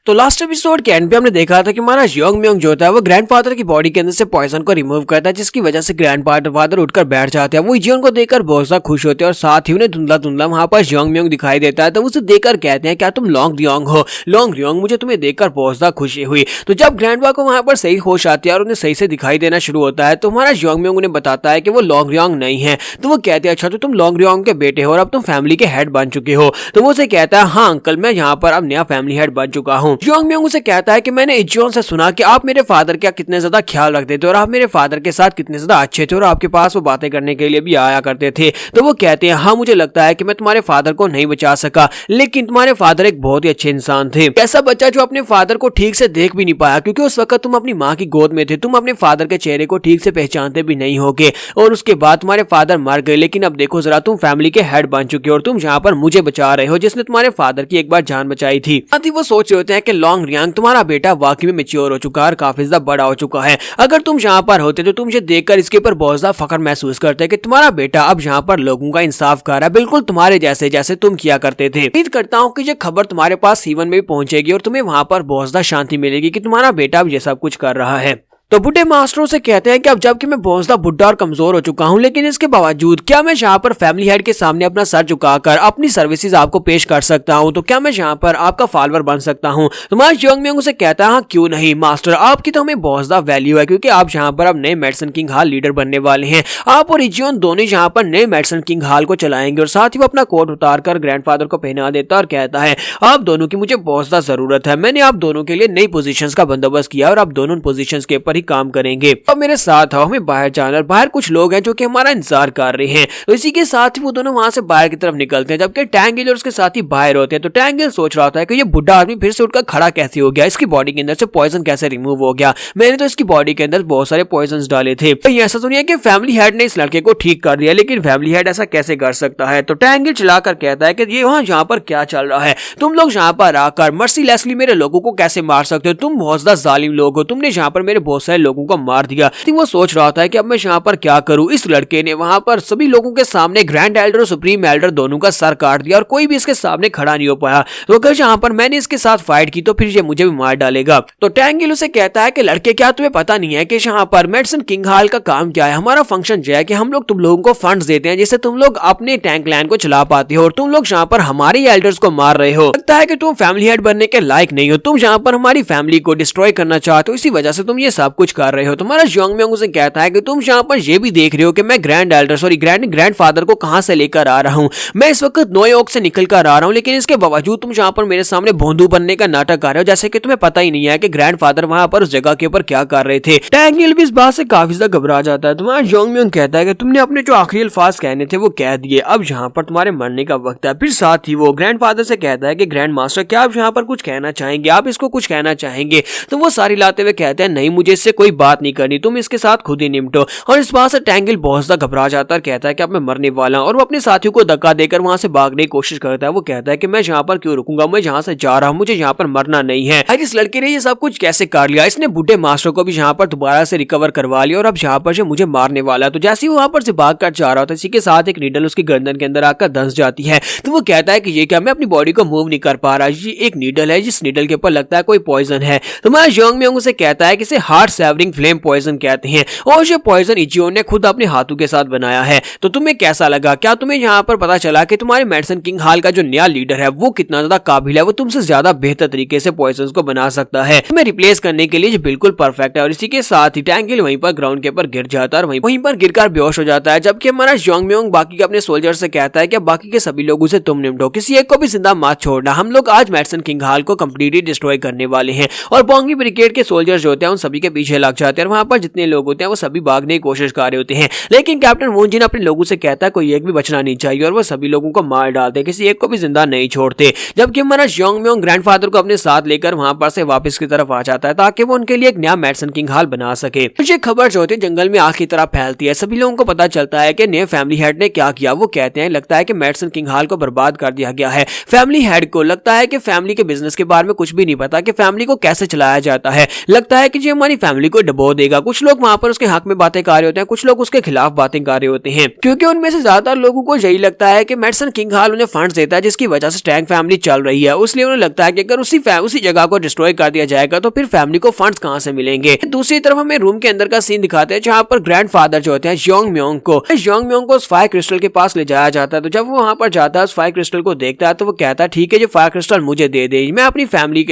तो last episode के and पे हमने देखा था कि हमारा योंग म्योंग जो था वो ग्रैंडफादर की बॉडी के अंदर से पॉइजन को रिमूव करता है, जिसकी वजह से ग्रैंडफादर उठकर बैठ जाते हैं। वो इजियोन को देखकर बहुत सा खुश होते हैं और साथ ही उन्हें धुंधला धुंधला वहां पर योंग म्योंग दिखाई देता है। तो उसे देखकर कहते हैं क्या तुम लॉन्ग रियोंग हो? लॉन्ग रियोंग, मुझे तुम्हें देखकर बहुत सा खुशी हुई। तो जब ग्रैंडपा को वहां पर सही होश आती है और उन्हें सही से दिखाई देना शुरू होता है तो हमारा योंग म्योंग उन्हें बताता है कि वो लॉन्ग रियोंग नहीं है। तो वो कहते हैं अच्छा तो तुम लॉन्ग रियोंग के बेटे हो और अब तुम फैमिली के हेड बन चुके हो। तो वो उसे कहता है हाँ अंकल, मैं यहाँ पर अब नया फैमिली हेड बन चुका हूँ। योंग म्योंग उसे कहता है कि मैंने इजियोन से सुना कि आप मेरे फादर का कितने ज्यादा ख्याल रखते थे और आप मेरे फादर के साथ कितने ज्यादा अच्छे थे और आपके पास वो बातें करने के लिए भी आया करते थे। तो वो कहते हैं हाँ मुझे लगता है कि मैं तुम्हारे फादर को नहीं बचा सका, लेकिन तुम्हारे फादर एक बहुत ही अच्छे इंसान थे। ऐसा बच्चा जो अपने फादर को ठीक से देख भी नहीं पाया, क्योंकि उस वक्त तुम अपनी माँ की गोद में थे, तुम अपने फादर के चेहरे को ठीक से पहचानते भी नहीं होगे और उसके बाद तुम्हारे फादर मर गए। लेकिन अब देखो जरा, तुम फैमिली के हेड बन चुके हो और तुम यहाँ पर मुझे बचा रहे हो जिसने तुम्हारे फादर की एक बार जान बचाई थी। वो सोच रहे होते हैं कि लॉन्ग रियांग तुम्हारा बेटा वाकई में मैच्योर हो चुका है और काफी ज्यादा बड़ा हो चुका है। अगर तुम यहाँ पर होते तो तुम मुझे देखकर इसके ऊपर बहुत ज्यादा फख्र महसूस करते कि तुम्हारा बेटा अब यहाँ पर लोगों का इंसाफ कर रहा है, बिल्कुल तुम्हारे जैसे जैसे तुम किया करते थे। उम्मीद करता हूँ कि ये खबर तुम्हारे पास सीवन में भी पहुंचेगी और तुम्हें वहां पर बहुत ज्यादा शांति मिलेगी कि तुम्हारा बेटा अब ये सब कुछ कर रहा है। तो बुढ़े मास्टरों से कहते हैं कि अब जबकि मैं बहुत ज्यादा बुढ़ा और कमजोर हो चुका हूं, लेकिन इसके बावजूद क्या मैं यहाँ पर फैमिली हेड के सामने अपना सर झुकाकर अपनी सर्विसेज आपको पेश कर सकता हूं? तो क्या मैं यहाँ पर आपका फॉलोअर बन सकता हूं? तो मास्टर योंग म्योंग उसे कहता है हाँ क्यों नहीं मास्टर, आपकी तो हमें बहुत ज्यादा वैल्यू है क्योंकि आप यहाँ पर अब नए मेडिसिन किंग हॉल लीडर बनने वाले हैं। आप और इजियोन दोनों यहाँ पर नए मेडिसिन किंग हॉल को चलाएंगे। और साथ ही वो अपना कोट उतार कर ग्रैंडफादर को पहना देता और कहता है आप दोनों की मुझे बहुत ज्यादा जरूरत है, मैंने आप दोनों के लिए नई पोजीशन का बंदोबस्त किया और आप दोनों पोजीशन के ऊपर ही काम करेंगे। अब मेरे साथ आओ, हमें बाहर जाना है। बाहर कुछ लोग हैं जो कि हमारा इंतजार कर रहे हैं। तो इसी के साथ ही वो दोनों वहां से बाहर की तरफ निकलते हैं, जबकि टैंगिल और उसके साथ ही बाहर होते हैं। तो टैंगिल सोच रहा होता है कि ये बुढ़ा आदमी फिर से उठकर खड़ा कैसे हो गया, इसकी बॉडी के अंदर से पॉइजन कैसे रिमूव हो गया, मैंने तो इसकी बॉडी के अंदर बहुत सारे पॉइजन डाले थे। तो ऐसा तो नहीं है कि फैमिली हेड ने इस लड़के को ठीक कर दिया, लेकिन फैमिली हेड ऐसा कैसे कर सकता है? तो टैंगिल चलाकर कहता है कि ये वहां यहाँ पर क्या चल रहा है, तुम लोग यहाँ पर आकर मर्सीलेसली मेरे लोगों को कैसे मार सकते हो? तुम बहुत ज्यादा जालिम लोग हो, तुमने यहाँ पर मेरे बहुत सारे लोगों को मार दिया। वो सोच रहा था कि अब मैं यहाँ पर क्या करूं। इस लड़के ने वहां पर सभी लोगों के सामने ग्रैंड एल्डर और सुप्रीम एल्डर दोनों का सर काट दिया और कोई भी इसके सामने खड़ा नहीं हो पाया। तो अगर यहाँ पर मैंने इसके साथ फाइट की तो फिर ये मुझे भी मार डालेगा। तो टैंगिल उसे कहता है कि लड़के क्या तुम्हें पता नहीं है कि यहाँ पर मेडिसिन किंग हॉल का काम क्या है? हमारा फंक्शन जो है कि हम लोग तुम लोगों को फंड्स देते हैं जिससे तुम लोग अपने टैंक लैंड को चला पाते हो और तुम लोग यहाँ पर हमारे एल्डर्स को मार रहे हो। लगता है कि तुम फैमिली हेड बनने के लायक नहीं हो, तुम यहाँ पर हमारी फैमिली को डिस्ट्रॉय करना चाहते हो, इसी वजह से तुम ये सब कुछ कर रहे हो। तुम्हारा योंग म्योंग उसे कहता है कि तुम यहाँ पर ये भी देख रहे हो कि मैं ग्रैंड एल्डर सॉरी ग्रैंडफादर को कहां से लेकर आ रहा हूं। मैं इस वक्त नोयोक से निकल कर आ रहा हूं, लेकिन इसके बावजूद तुम यहाँ पर मेरे सामने भोंदू बनने का नाटक कर रहे हो, जैसे कि तुम्हें पता ही नहीं है कि ग्रैंडफादर वहां पर उस जगह के ऊपर क्या कर रहे थे। टैंगिल भी इस बात से काफी ज्यादा घबरा जाता है। तुम्हारा योंग म्योंग कहता है कि तुमने अपने जो आखिरी अल्फाज कहने थे वो कह दिए, अब यहाँ पर तुम्हारे मरने का वक्त है। फिर साथ ही वो ग्रैंडफादर से कहता है कि ग्रैंड मास्टर क्या आप यहाँ पर कुछ कहना चाहेंगे, आप इसको कुछ कहना चाहेंगे? तो वो सारी लाते हुए कहते हैं नहीं, मुझे इससे कोई बात नहीं करनी, तुम इसके साथ खुद ही निपटो। और इस बात से टैंगिल बहुत ज्यादा घबरा जाता है और कहता है कि अब मैं मरने वाला हूं और वो अपने साथियों को धक्का देकर वहां से भागने की कोशिश करता है। वो कहता है कि मैं यहाँ पर क्यों रुकूंगा, मैं यहाँ से जा रहा हूँ, मुझे यहाँ पर मरना नहीं है। इस लड़के ने ये सब कुछ कैसे कर लिया? इसने बुढ़े मास्टर को भी यहाँ पर दोबारा से रिकवर करवा लिया और अब यहाँ पर से मुझे मारने वाला है। तो जैसे ही वहां पर से भाग कर जा रहा था, इसी के साथ एक नीडल उसकी गर्दन के अंदर आकर धंस जाती है। तो वो कहता है कि ये क्या, मैं अपनी बॉडी को मूव नहीं कर पा रहा, ये एक नीडल है, जिस नीडल के ऊपर लगता है कोई पॉइजन है। तो मैं योंग म्योंग उसे कहता है कि इसे हार्ट सेवरिंग फ्लेम पॉइजन कहते हैं और ये पॉइजन इजियोन ने खुद अपने हाथों के साथ बनाया है। तो तुम्हें कैसा लगा? क्या तुम्हें यहाँ पर पता चला कि तुम्हारे मेडिसिन किंग हॉल का जो नया लीडर है वो कितना ज्यादा काबिल है, वो तुमसे ज्यादा बेहतर तरीके से पॉइजन को बना सकता है, तुम्हें रिप्लेस करने के लिए ये बिल्कुल परफेक्ट है। और इसी के साथ ही टैंगिल वहीं पर ग्राउंड के ऊपर गिर जाता है और वहीं पर गिरकर बेहोश हो जाता है। जबकि हमारा योंग म्योंग बाकी के अपने सोल्जर से कहता है कि बाकी के सभी लोगों से तुम निपटो, किसी एक को भी जिंदा मत छोड़ना, हम लोग आज मेडिसिन किंग हॉल को कंप्लीटली डिस्ट्रॉय करने वाले हैं। और बोंगी ब्रिगेड के सोल्जर्स जो होते हैं उन सभी के पीछे लग जाते हैं और वहां पर जितने लोग होते हैं वो सभी भागने की कोशिश कर रहे होते हैं। लेकिन कैप्टन वून जिन अपने लोगों से कहता है कोई एक भी बचना नहीं चाहिए और वो सभी लोगों को मार डालते हैं, किसी एक को भी जिंदा नहीं छोड़ते। जबकि हमारा योंग म्योंग ग्रैंडफादर को अपने साथ लेकर वहां पर से वापस की तरफ आ जाता है ताकि वो उनके लिए एक नया मेडिसिन किंग हॉल बना सके। ये खबर जो होती है जंगल में आग की तरह फैलती है, सभी लोगों को पता चलता है कि नए फैमिली हेड ने क्या किया। वो कहते हैं लगता है कि मेडिसिन किंग हॉल को बर्बाद कर दिया गया है। फैमिली हेड को लगता है कि फैमिली के बिजनेस के बारे में कुछ भी नहीं पता कि फैमिली को कैसे चलाया जाता है। लगता है कि जो हमारी फैमिली को डबो देगा। कुछ लोग वहाँ पर उसके हक में बातें कर रहे होते हैं, कुछ लोग उसके खिलाफ बातें कर रहे होते हैं, क्योंकि उनमें से ज्यादातर लोगों को यही लगता है कि मेडिसन किंग हाल उन्हें फंड्स देता है जिसकी वजह से टैंक फैमिली चल रही है। इसलिए उन्हें लगता है कि अगर उसी जगह को डिस्ट्रॉय कर दिया जाएगा तो फिर फैमिली को फंड्स कहां से मिलेंगे। दूसरी तरफ हमें रूम के अंदर का सीन दिखाते हैं जहां पर ग्रैंडफादर जो होते हैं योंग म्योंग को उस फायर क्रिस्टल के पास ले जाया जाता है। तो जब वो वहां पर जाता है, उस फायर क्रिस्टल को देखता है, तो वो कहता है ठीक है जो फायर क्रिस्टल मुझे दे दे, मैं अपनी फैमिली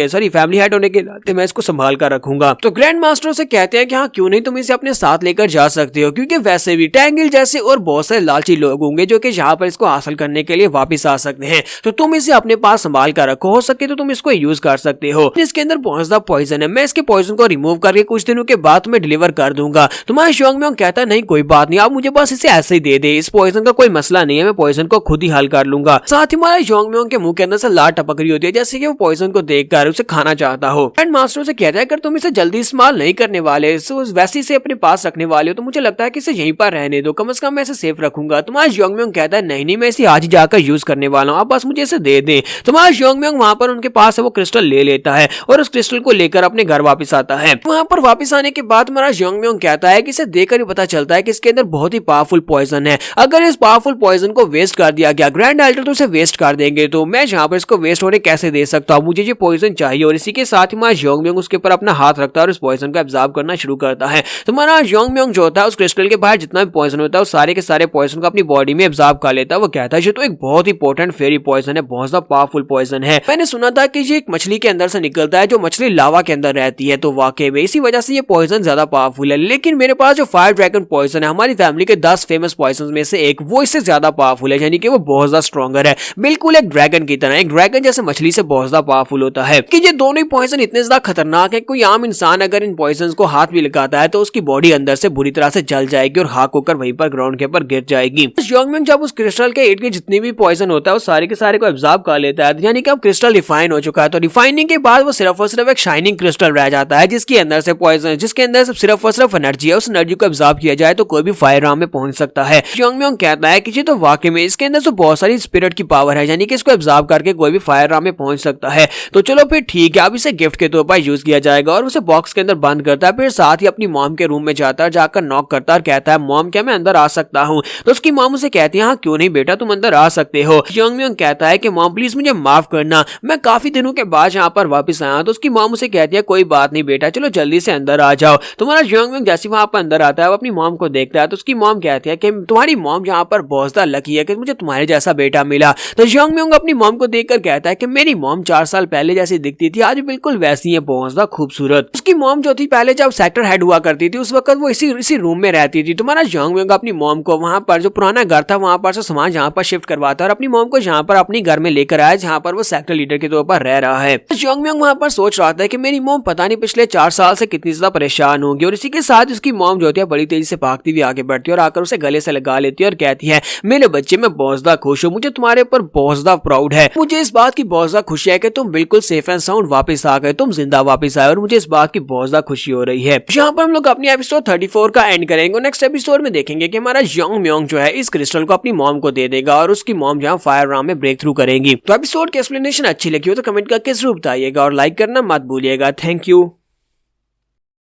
हेड होने के नाते मैं इसको संभाल कर रखूंगा। तो ग्रैंड मास्टर से कहते हैं कि हाँ क्यों नहीं, तुम इसे अपने साथ लेकर जा सकते हो, क्योंकि वैसे भी टैंगिल जैसे और बहुत सारे लालची लोग होंगे जो कि यहाँ पर इसको हासिल करने के लिए वापस आ सकते हैं। तो तुम इसे अपने पास संभाल कर रखो, हो सके तो तुम इसको यूज कर सकते हो। इसके अंदर बहुत ज्यादा पॉइजन है, मैं इसके पॉइजन को रिमूव करके कुछ दिनों के बाद तुम्हें डिलीवर कर दूंगा। तुम्हारा योंग म्योंग कहता है नहीं कोई बात नहीं, आप मुझे बस इसे ऐसे ही दे दे, इस पॉइजन का कोई मसला नहीं है, मैं पॉइजन को खुद ही हल कर लूंगा। साथ ही हमारा योंग म्योंग के मुंह के अंदर से लार टपक रही होती है जैसे कि वो पॉइजन को देखकर उसे खाना चाहता हो। ग्रैंड मास्टर से कहता है अगर तुम इसे जल्दी इस्तेमाल नहीं करने वाले, वैसे से अपने पास रखने वाले हो, तो मुझे लगता है कि इसे यहीं पर रहने दो, कम से कम मैं इसे सेफ रखूंगा। तुम्हारा योंग म्योंग कहता है नहीं मैं इसे आज ही जाकर यूज करने वाला हूँ, आप बस मुझे इसे दे दें। तुम्हारा योंग म्योंग वहां पर उनके पास है वो क्रिस्टल ले लेता है और उस क्रिस्टल को लेकर अपने घर वापस आता है। वहां पर वापस आने के बाद हमारा योंग म्योंग कहता है कि इसे देखकर ही पता चलता है कि इसके अंदर बहुत ही पावरफुल पॉइजन है। अगर इस पावरफुल पॉइजन को वेस्ट कर दिया गया, ग्रैंड एल्डर तो इसे वेस्ट कर देंगे, तो मैं यहाँ पर इसको वेस्ट होने कैसे दे सकता हूँ, मुझे ये पॉइजन चाहिए। और इसी के साथ ही हमारा योंग म्योंग उसके ऊपर अपना हाथ रखता है और इस पॉइजन को एब्जॉर्ब करना शुरू करता है। तो हमारा योंग म्योंग जो होता है उस क्रिस्टल के बाहर जितना भी पॉइजन होता है उस सारे के सारे पॉइजन को अपनी बॉडी में एब्जॉर्ब कर लेता है। वो कहता है ये तो एक बहुत ही पोटेंट फेरी पॉइजन है, बहुत ज्यादा पावरफुल पॉइजन है। मैंने सुना था कि ये एक मछली के अंदर से निकलता है, जो मछली लावा के अंदर रहती है, तो वाकई में इसी वजह से ये पॉइजन ज्यादा पावरफुल है। लेकिन मेरे पास जो फायर ड्रैगन पॉइजन है, हमारी फैमिली के 10 फेमस पॉइजन में से एक, वो इससे ज्यादा पावरफुल है, यानी कि वो बहुत ज्यादा स्ट्रॉन्गर है, बिल्कुल एक ड्रैगन की तरह। एक ड्रैगन जैसे मछली से बहुत ज्यादा पावरफुल होता है कि ये दोनों ही पॉइजन इतने ज्यादा खतरनाक है, कोई आम इंसान अगर इन पॉइजन को हाथ भी लगाता है तो उसकी बॉडी अंदर से बुरी तरह से जल जाएगी और हाक होकर वहीं पर ग्राउंड के ऊपर गिर जाएगी। योंग म्योंग जब उस क्रिस्टल के इर्द गिर्द जितनी भी पॉइजन होता है वो सारे के सारे को एब्जॉर्ब कर लेता है, यानी कि अब क्रिस्टल रिफाइन हो चुका है। तो रिफाइनिंग के बाद वो सिर्फ और सिर्फ एक शाइनिंग क्रिस्टल रह जाता है जिसके अंदर से पॉइजन, जिसके अंदर से सिर्फ और सिर्फ एनर्जी है। उस एनर्जी को एब्जॉर्ब किया जाए तो कोई भी फायर आर्म में पहुंच सकता है। योंग म्योंग कहता है कि ये तो वाकई में इसके अंदर तो बहुत सारी स्पिरिट की पावर है, यानी कि इसको एब्जॉर्ब करके कोई भी फायर आर्म में पहुंच सकता है। तो चलो फिर ठीक है, अब इसे गिफ्ट के तौर पर यूज किया जाएगा। और उसे बॉक्स के अंदर बंद करता है, फिर साथ ही अपनी मॉम के रूम में जाता है, जाकर नॉक करता है और कहता है मॉम क्या मैं अंदर आ सकता हूँ। तो उसकी मॉम उसे कहती है हाँ क्यों नहीं बेटा, तुम अंदर आ सकते हो। योंग म्योंग कहता है कि मॉम प्लीज मुझे माफ करना, मैं काफी दिनों के बाद यहाँ पर वापस आया। तो उसकी मॉम उसे कहती है कोई बात नहीं बेटा, चलो जल्दी से अंदर आ जाओ। तुम्हारा योंग म्योंग जैसे वहां पर अंदर आता है, वो अपनी मॉम को देखता है, तो उसकी मॉम कहती है कि तुम्हारी मॉम यहाँ पर बहुत ज्यादा लकी है कि मुझे तुम्हारे जैसा बेटा मिला। तो योंग म्योंग अपनी मॉम को देखकर कहता है कि मेरी मॉम 4 साल पहले जैसी दिखती थी, आज बिल्कुल वैसी है, बहुत ज्यादा खूबसूरत। उसकी मॉम जो थी पहले जब सेक्टर हेड हुआ करती थी उस वक्त वो इसी रूम में रहती थी। तुम्हारा योंग म्योंग अपनी मॉम को वहां पर जो पुराना घर था वहां पर से सामान यहाँ पर शिफ्ट करवाता है और अपनी मॉम को यहाँ पर अपनी घर में लेकर आया जहाँ पर वो सेक्टर लीडर के तौर पर रह रहा है। योंग म्योंग वहां पर सोच रहा था कि मेरी मॉम पता नहीं पिछले 4 साल से कितनी ज्यादा परेशान होगी। और इसी के साथ उसकी मॉम जो होती है बड़ी तेजी से भागती हुई आगे बढ़ती है और आकर उसे गले से लगा लेती है और कहती है मेरे बच्चे मैं बहुत ज्यादा खुश हूँ, मुझे तुम्हारे ऊपर बहुत ज्यादा प्राउड है, मुझे इस बात की बहुत ज्यादा खुशी है कि तुम बिल्कुल सेफ एंड साउंड वापस आ गए, तुम जिंदा वापस आए और मुझे इस बात की बहुत ज्यादा खुशी हो रही है। यहाँ पर हम लोग अपनी एपिसोड 34 का एंड करेंगे। नेक्स्ट एपिसोड में देखेंगे कि हमारा योंग म्योंग जो है इस क्रिस्टल को अपनी मॉम को दे देगा और उसकी मॉम जहाँ फायर आर्म में ब्रेक थ्रू करेंगी। तो एपिसोड की एक्सप्लेनेशन अच्छी लगी हो तो कमेंट करके जरूर बताइएगा और लाइक करना मत भूलिएगा। Thank you.